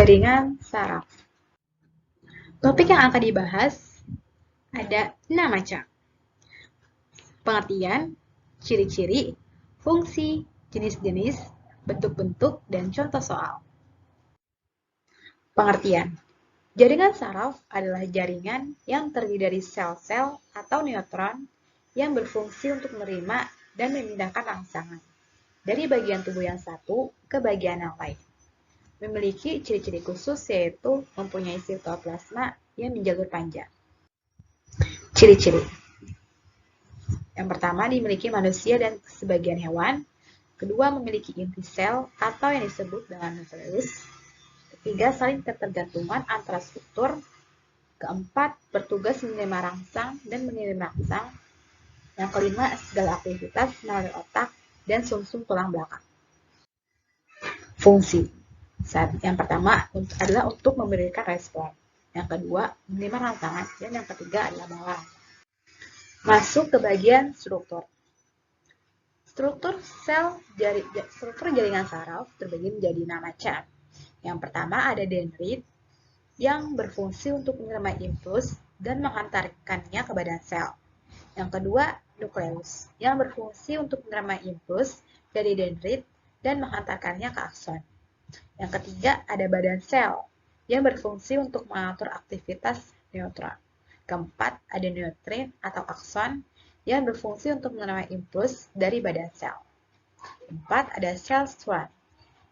Jaringan saraf. Topik yang akan dibahas ada 6 macam. Pengertian, ciri-ciri, fungsi, jenis-jenis, bentuk-bentuk, dan contoh soal. Pengertian. Jaringan saraf adalah jaringan yang terdiri dari sel-sel atau neutron yang berfungsi untuk menerima dan memindahkan rangsangan dari bagian tubuh yang satu ke bagian yang lain. Memiliki ciri-ciri khusus yaitu mempunyai sitoplasma yang menjalur panjang. Ciri-ciri. Yang pertama, dimiliki manusia dan sebagian hewan. Kedua, memiliki inti sel atau yang disebut dengan nukleus. Ketiga, saling ketergantungan antara struktur. Keempat, bertugas menerima rangsang dan mengirim rangsang. Yang kelima, segala aktivitas melalui otak dan sumsum tulang belakang. Fungsi. Yang pertama adalah untuk memberikan respon. Yang kedua, menerima rangsangan. Dan yang ketiga adalah bawaan. Masuk ke bagian struktur. Struktur jaringan saraf terbagi menjadi 6 macam. Yang pertama ada dendrit yang berfungsi untuk menerima impuls dan menghantarkannya ke badan sel. Yang kedua, nukleus yang berfungsi untuk menerima impuls dari dendrit dan menghantarkannya ke akson. Yang ketiga, ada badan sel yang berfungsi untuk mengatur aktivitas neutron. Keempat, ada neutrin atau akson yang berfungsi untuk menerima impuls dari badan sel. Keempat, ada sel schwann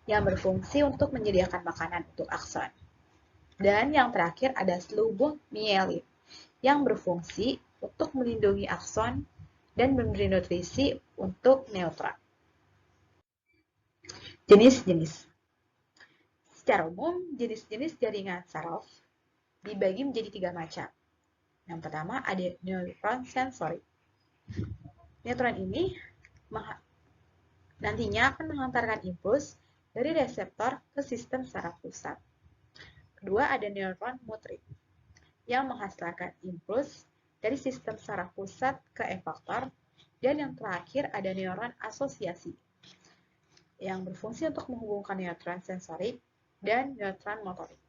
yang berfungsi untuk menyediakan makanan untuk akson. Dan yang terakhir ada selubung mielin yang berfungsi untuk melindungi akson dan memberi nutrisi untuk neutron. Jenis-jenis. Secara umum, jenis-jenis jaringan saraf dibagi menjadi 3 macam. Yang pertama ada neuron sensorik. Neutron ini nantinya akan menghantarkan impuls dari reseptor ke sistem saraf pusat. Kedua ada neuron motrik yang menghasilkan impuls dari sistem saraf pusat ke efektor. Dan yang terakhir ada neuron asosiasi yang berfungsi untuk menghubungkan neutron sensorik dan neutron motorik.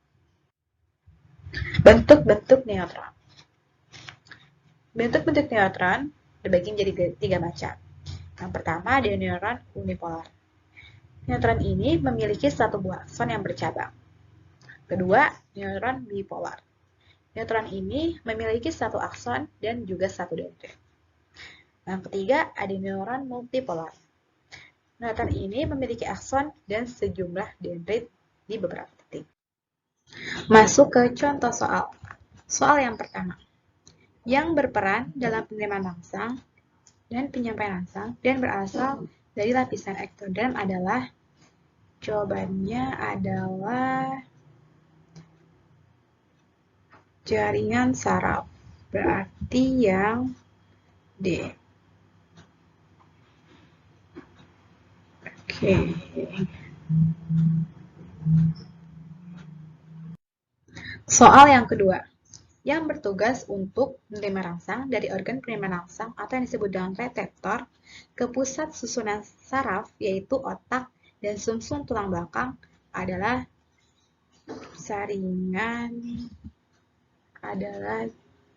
Bentuk-bentuk neutron. Bentuk-bentuk neutron dibagi menjadi 3 macam. Yang pertama ada neuron unipolar. Neutron ini memiliki satu buah akson yang bercabang. Kedua, neuron bipolar. Neutron ini memiliki satu akson dan juga satu dendrit. Yang ketiga, ada neuron multipolar. Neutron ini memiliki akson dan sejumlah dendrit di beberapa titik. Masuk ke contoh soal. Soal yang pertama. Yang berperan dalam penerimaan rangsang dan penyampaian rangsang dan berasal dari lapisan ektoderm adalah, jawabannya adalah jaringan saraf. Berarti yang D. Oke. Soal yang kedua. Yang bertugas untuk menerima rangsang dari organ penerimaan rangsang atau yang disebut dengan reseptor ke pusat susunan saraf yaitu otak dan sumsum tulang belakang adalah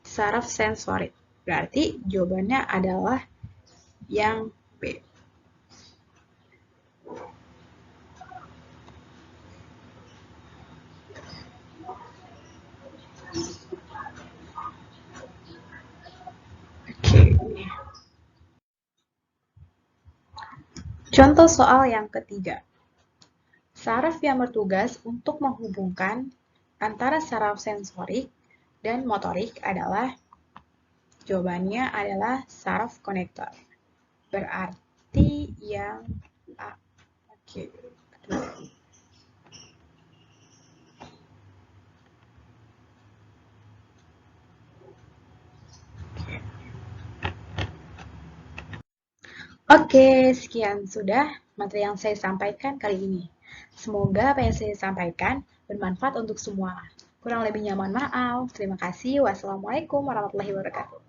saraf sensorik. Berarti jawabannya adalah yang B. Contoh soal yang ketiga. Saraf yang bertugas untuk menghubungkan antara saraf sensorik dan motorik adalah, jawabannya adalah saraf konektor. Berarti yang A. Oke. Oke, sekian sudah materi yang saya sampaikan kali ini. Semoga apa yang saya sampaikan bermanfaat untuk semua. Kurang lebihnya mohon maaf. Terima kasih. Wassalamualaikum warahmatullahi wabarakatuh.